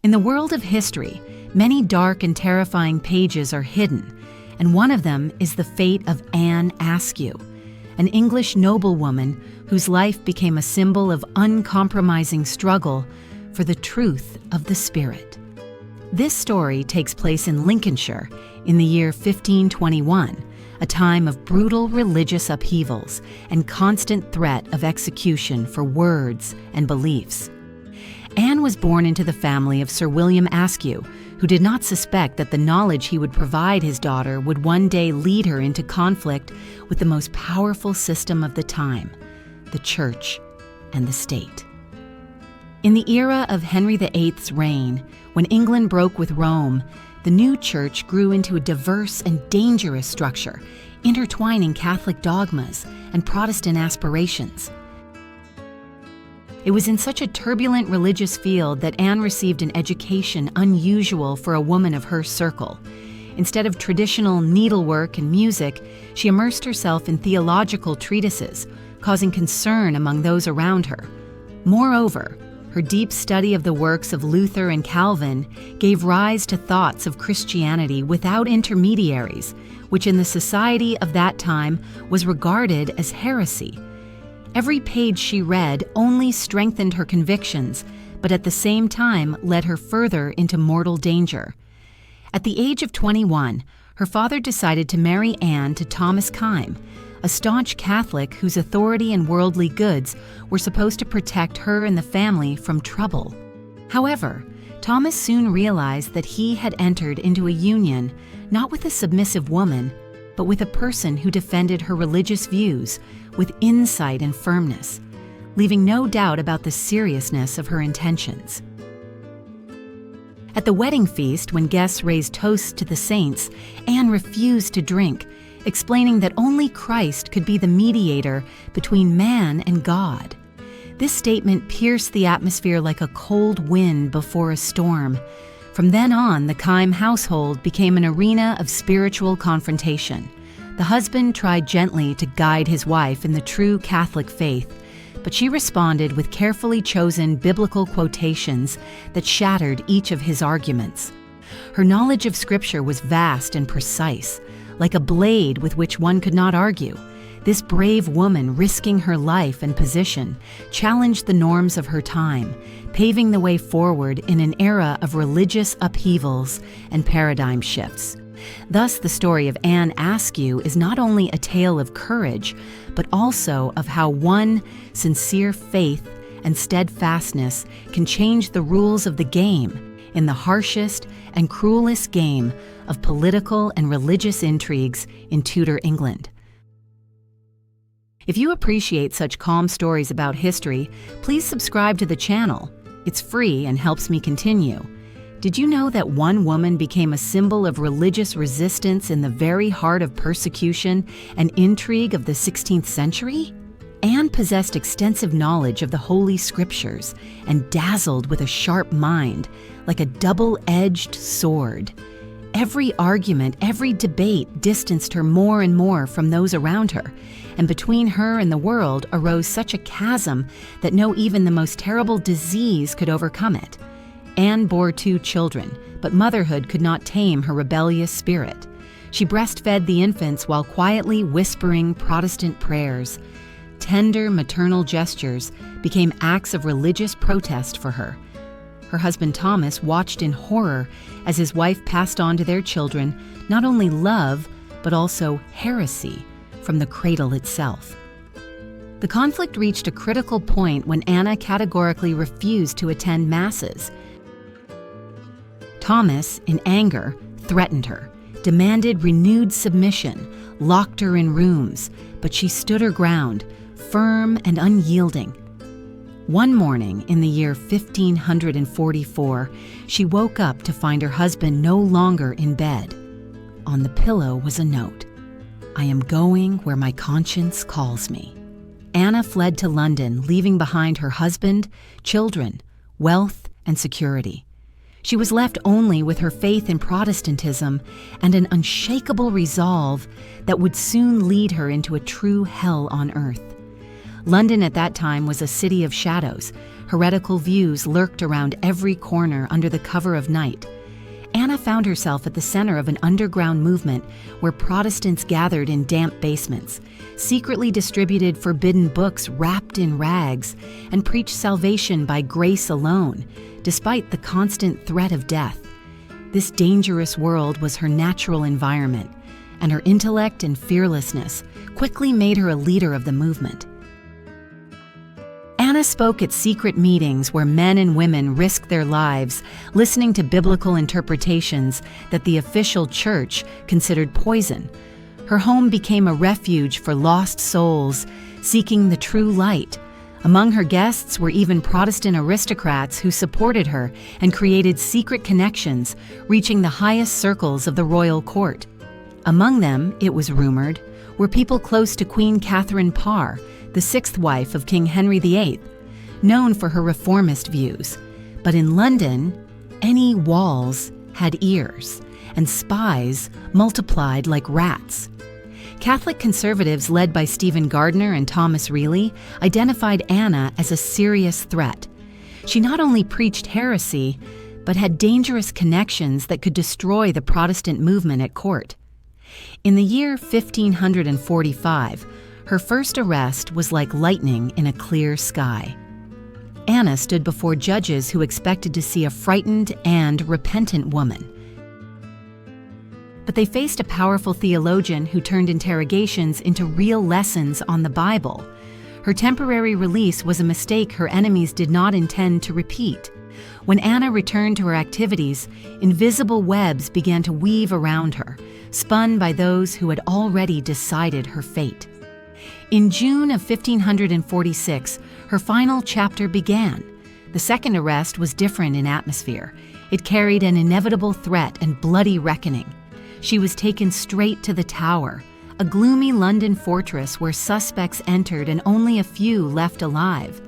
In the world of history, many dark and terrifying pages are hidden, and one of them is the fate of Anne Askew, an English noblewoman whose life became a symbol of uncompromising struggle for the truth of the spirit. This story takes place in Lincolnshire in the year 1521, a time of brutal religious upheavals and constant threat of execution for words and beliefs. Anne was born into the family of Sir William Askew, who did not suspect that the knowledge he would provide his daughter would one day lead her into conflict with the most powerful system of the time, the Church and the State. In the era of Henry VIII's reign, when England broke with Rome, the new church grew into a diverse and dangerous structure, intertwining Catholic dogmas and Protestant aspirations. It was in such a turbulent religious field that Anne received an education unusual for a woman of her circle. Instead of traditional needlework and music, she immersed herself in theological treatises, causing concern among those around her. Moreover, her deep study of the works of Luther and Calvin gave rise to thoughts of Christianity without intermediaries, which in the society of that time was regarded as heresy. Every page she read only strengthened her convictions, but at the same time led her further into mortal danger. At the age of 21, her father decided to marry Anne to Thomas Kyme, a staunch Catholic whose authority and worldly goods were supposed to protect her and the family from trouble. However, Thomas soon realized that he had entered into a union not with a submissive woman, but with a person who defended her religious views with insight and firmness, leaving no doubt about the seriousness of her intentions. At the wedding feast, when guests raised toasts to the saints, Anne refused to drink, explaining that only Christ could be the mediator between man and God. This statement pierced the atmosphere like a cold wind before a storm. From then on, the Kyme household became an arena of spiritual confrontation. The husband tried gently to guide his wife in the true Catholic faith, but she responded with carefully chosen biblical quotations that shattered each of his arguments. Her knowledge of Scripture was vast and precise, like a blade with which one could not argue. This brave woman, risking her life and position, challenged the norms of her time, paving the way forward in an era of religious upheavals and paradigm shifts. Thus, the story of Anne Askew is not only a tale of courage, but also of how one sincere faith and steadfastness can change the rules of the game in the harshest and cruelest game of political and religious intrigues in Tudor England. If you appreciate such calm stories about history, please subscribe to the channel. It's free and helps me continue. Did you know that one woman became a symbol of religious resistance in the very heart of persecution and intrigue of the 16th century? Anne possessed extensive knowledge of the Holy Scriptures and dazzled with a sharp mind, like a double-edged sword. Every argument, every debate distanced her more and more from those around her, and between her and the world arose such a chasm that no even the most terrible disease could overcome it. Anne bore 2 children, but motherhood could not tame her rebellious spirit. She breastfed the infants while quietly whispering Protestant prayers. Tender maternal gestures became acts of religious protest for her. Her husband Thomas watched in horror as his wife passed on to their children not only love, but also heresy from the cradle itself. The conflict reached a critical point when Anna categorically refused to attend masses. Thomas, in anger, threatened her, demanded renewed submission, locked her in rooms, but she stood her ground, firm and unyielding. One morning in the year 1544, she woke up to find her husband no longer in bed. On the pillow was a note: "I am going where my conscience calls me." Anna fled to London, leaving behind her husband, children, wealth, and security. She was left only with her faith in Protestantism and an unshakable resolve that would soon lead her into a true hell on earth. London at that time was a city of shadows. Heretical views lurked around every corner under the cover of night. Anna found herself at the center of an underground movement where Protestants gathered in damp basements, secretly distributed forbidden books wrapped in rags, and preached salvation by grace alone, despite the constant threat of death. This dangerous world was her natural environment, and her intellect and fearlessness quickly made her a leader of the movement. Anna spoke at secret meetings where men and women risked their lives, listening to biblical interpretations that the official church considered poison. Her home became a refuge for lost souls seeking the true light. Among her guests were even Protestant aristocrats who supported her and created secret connections, reaching the highest circles of the royal court. Among them, it was rumored, were people close to Queen Catherine Parr, the sixth wife of King Henry VIII, known for her reformist views. But in London, any walls had ears, and spies multiplied like rats. Catholic conservatives led by Stephen Gardiner and Thomas Reilly identified Anna as a serious threat. She not only preached heresy, but had dangerous connections that could destroy the Protestant movement at court. In the year 1545, her first arrest was like lightning in a clear sky. Anna stood before judges who expected to see a frightened and repentant woman. But they faced a powerful theologian who turned interrogations into real lessons on the Bible. Her temporary release was a mistake her enemies did not intend to repeat. When Anna returned to her activities, invisible webs began to weave around her, spun by those who had already decided her fate. In June of 1546, her final chapter began. The second arrest was different in atmosphere. It carried an inevitable threat and bloody reckoning. She was taken straight to the Tower, a gloomy London fortress where suspects entered and only a few left alive.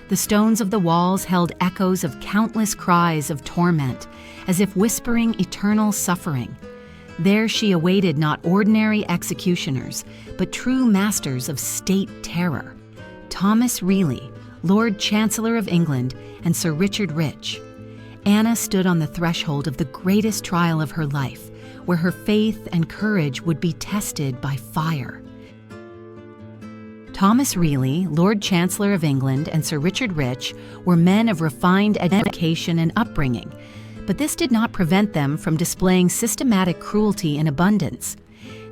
The stones of the walls held echoes of countless cries of torment, as if whispering eternal suffering. There she awaited not ordinary executioners, but true masters of state terror. Thomas Reilly, Lord Chancellor of England, and Sir Richard Rich. Anna stood on the threshold of the greatest trial of her life, where her faith and courage would be tested by fire. Thomas Reilly, Lord Chancellor of England, and Sir Richard Rich were men of refined education and upbringing, but this did not prevent them from displaying systematic cruelty in abundance.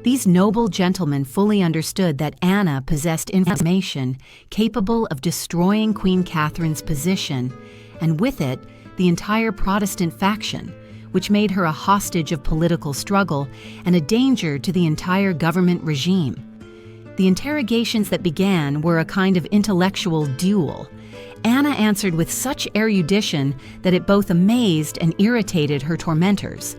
These noble gentlemen fully understood that Anna possessed information capable of destroying Queen Catherine's position, and with it, the entire Protestant faction, which made her a hostage of political struggle and a danger to the entire government regime. The interrogations that began were a kind of intellectual duel. Anna answered with such erudition that it both amazed and irritated her tormentors.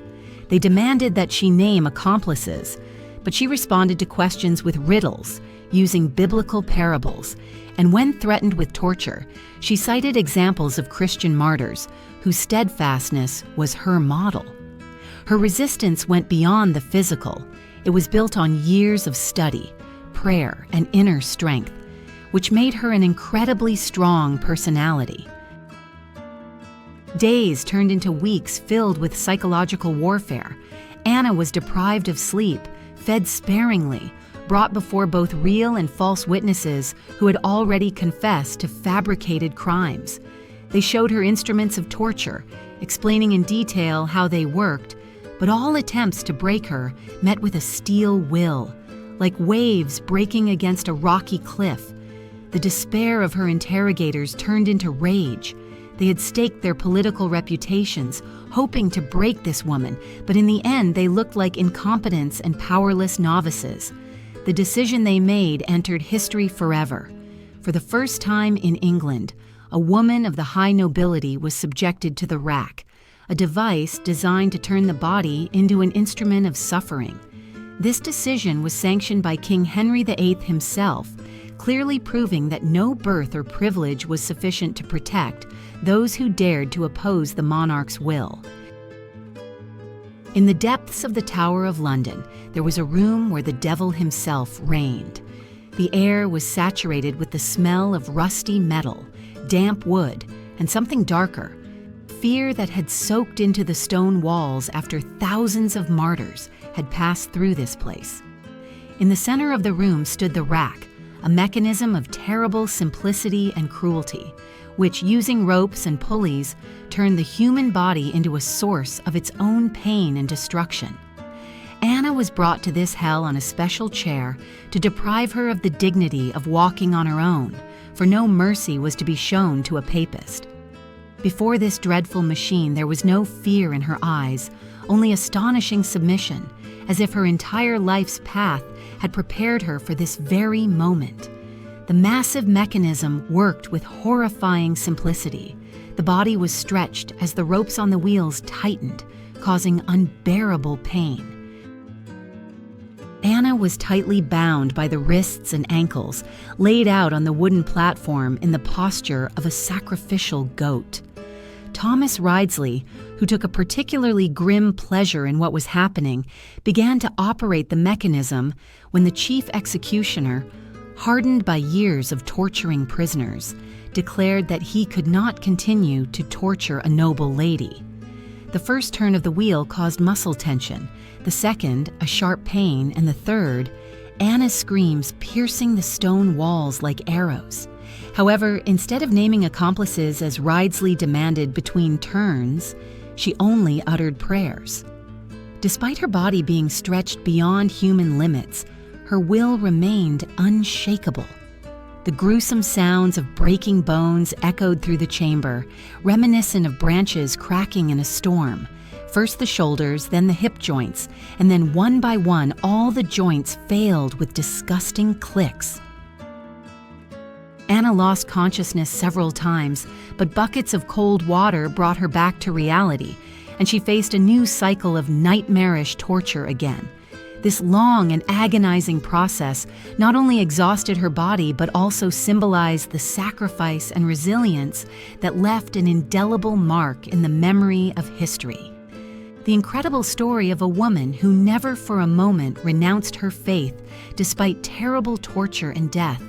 They demanded that she name accomplices, but she responded to questions with riddles, using biblical parables, and when threatened with torture, she cited examples of Christian martyrs whose steadfastness was her model. Her resistance went beyond the physical. It was built on years of study, prayer, and inner strength, which made her an incredibly strong personality. Days turned into weeks filled with psychological warfare. Anna was deprived of sleep, fed sparingly, brought before both real and false witnesses who had already confessed to fabricated crimes. They showed her instruments of torture, explaining in detail how they worked, but all attempts to break her met with a steel will, like waves breaking against a rocky cliff. The despair of her interrogators turned into rage. They had staked their political reputations, hoping to break this woman, but in the end they looked like incompetents and powerless novices. The decision they made entered history forever. For the first time in England, a woman of the high nobility was subjected to the rack, a device designed to turn the body into an instrument of suffering. This decision was sanctioned by King Henry VIII himself, clearly proving that no birth or privilege was sufficient to protect those who dared to oppose the monarch's will. In the depths of the Tower of London, there was a room where the devil himself reigned. The air was saturated with the smell of rusty metal, damp wood, and something darker, fear that had soaked into the stone walls after thousands of martyrs had passed through this place. In the center of the room stood the rack, a mechanism of terrible simplicity and cruelty, which, using ropes and pulleys, turned the human body into a source of its own pain and destruction. Anna was brought to this hell on a special chair to deprive her of the dignity of walking on her own, for no mercy was to be shown to a papist. Before this dreadful machine, there was no fear in her eyes, only astonishing submission, as if her entire life's path had prepared her for this very moment. The massive mechanism worked with horrifying simplicity. The body was stretched as the ropes on the wheels tightened, causing unbearable pain. Anna was tightly bound by the wrists and ankles, laid out on the wooden platform in the posture of a sacrificial goat. Thomas Ridsley, who took a particularly grim pleasure in what was happening, began to operate the mechanism when the chief executioner, hardened by years of torturing prisoners, declared that he could not continue to torture a noble lady. The first turn of the wheel caused muscle tension, the second, a sharp pain, and the third, Anna's screams piercing the stone walls like arrows. However, instead of naming accomplices as Ridsley demanded between turns, she only uttered prayers. Despite her body being stretched beyond human limits, her will remained unshakable. The gruesome sounds of breaking bones echoed through the chamber, reminiscent of branches cracking in a storm. First the shoulders, then the hip joints, and then one by one all the joints failed with disgusting clicks. Anna lost consciousness several times, but buckets of cold water brought her back to reality, and she faced a new cycle of nightmarish torture again. This long and agonizing process not only exhausted her body but also symbolized the sacrifice and resilience that left an indelible mark in the memory of history. The incredible story of a woman who never for a moment renounced her faith despite terrible torture and death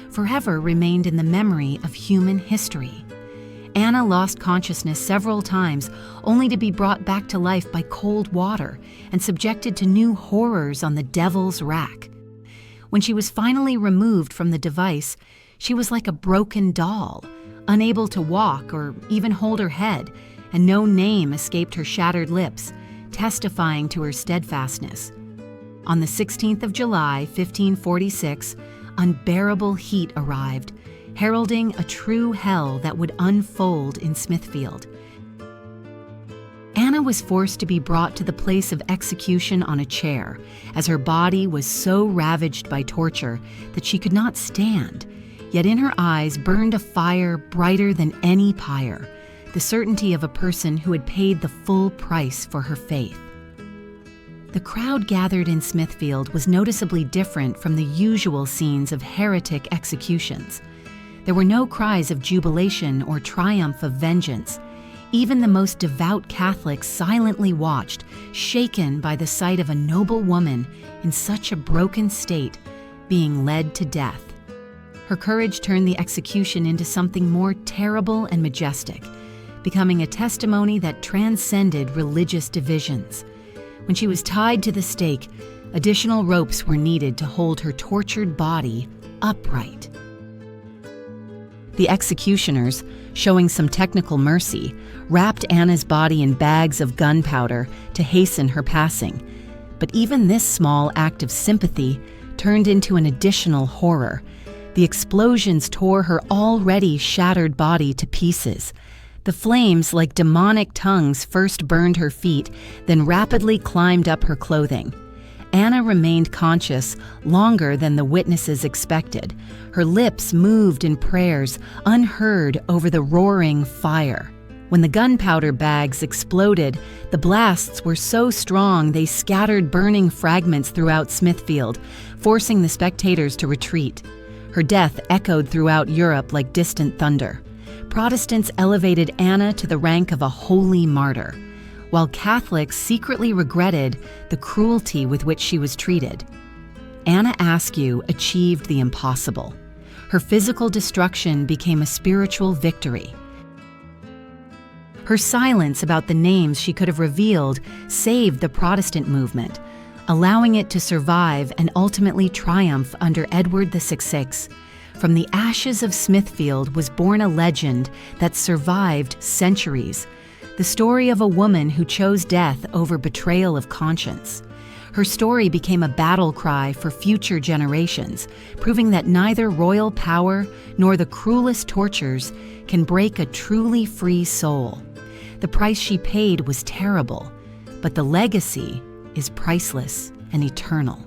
forever remained in the memory of human history. Anna lost consciousness several times, only to be brought back to life by cold water and subjected to new horrors on the devil's rack. When she was finally removed from the device, she was like a broken doll, unable to walk or even hold her head, and no name escaped her shattered lips, testifying to her steadfastness. On the 16th of July, 1546, unbearable heat arrived, heralding a true hell that would unfold in Smithfield. Anna was forced to be brought to the place of execution on a chair, as her body was so ravaged by torture that she could not stand, yet in her eyes burned a fire brighter than any pyre, the certainty of a person who had paid the full price for her faith. The crowd gathered in Smithfield was noticeably different from the usual scenes of heretic executions. There were no cries of jubilation or triumph of vengeance. Even the most devout Catholics silently watched, shaken by the sight of a noble woman in such a broken state being led to death. Her courage turned the execution into something more terrible and majestic, becoming a testimony that transcended religious divisions. When she was tied to the stake, additional ropes were needed to hold her tortured body upright. The executioners, showing some technical mercy, wrapped Anna's body in bags of gunpowder to hasten her passing. But even this small act of sympathy turned into an additional horror. The explosions tore her already shattered body to pieces. The flames, like demonic tongues, first burned her feet, then rapidly climbed up her clothing. Anna remained conscious longer than the witnesses expected. Her lips moved in prayers, unheard over the roaring fire. When the gunpowder bags exploded, the blasts were so strong they scattered burning fragments throughout Smithfield, forcing the spectators to retreat. Her death echoed throughout Europe like distant thunder. Protestants elevated Anna to the rank of a holy martyr, while Catholics secretly regretted the cruelty with which she was treated. Anna Askew achieved the impossible. Her physical destruction became a spiritual victory. Her silence about the names she could have revealed saved the Protestant movement, allowing it to survive and ultimately triumph under Edward VI. From the ashes of Smithfield was born a legend that survived centuries, the story of a woman who chose death over betrayal of conscience. Her story became a battle cry for future generations, proving that neither royal power nor the cruelest tortures can break a truly free soul. The price she paid was terrible, but the legacy is priceless and eternal.